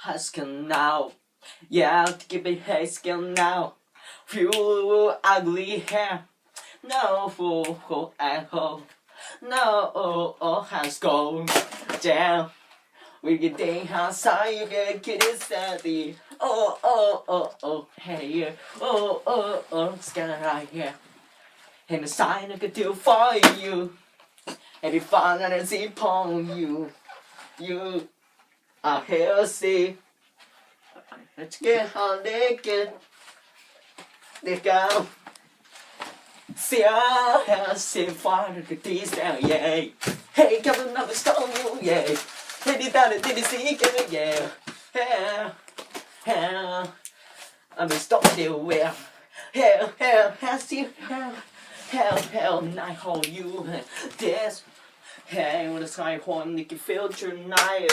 high school now. Yeah, to keep it high school now. Few ugly hair. No fool at home. No high school. Damn. We get day outside, you get kitty steady. Hey, it's kinda right here. And the sign I could do for you. Every fun that I see upon you. You are healthy. Let's get on naked. Let's go. See I see fire to tease down, yeah. Hey, coming up and stone you, yeah. Hey, did you see it, yeah. Hell, I'm a stop you, well. Hell, has you, hell, I hold you. This, hey, when the sky horn, you can feel tonight,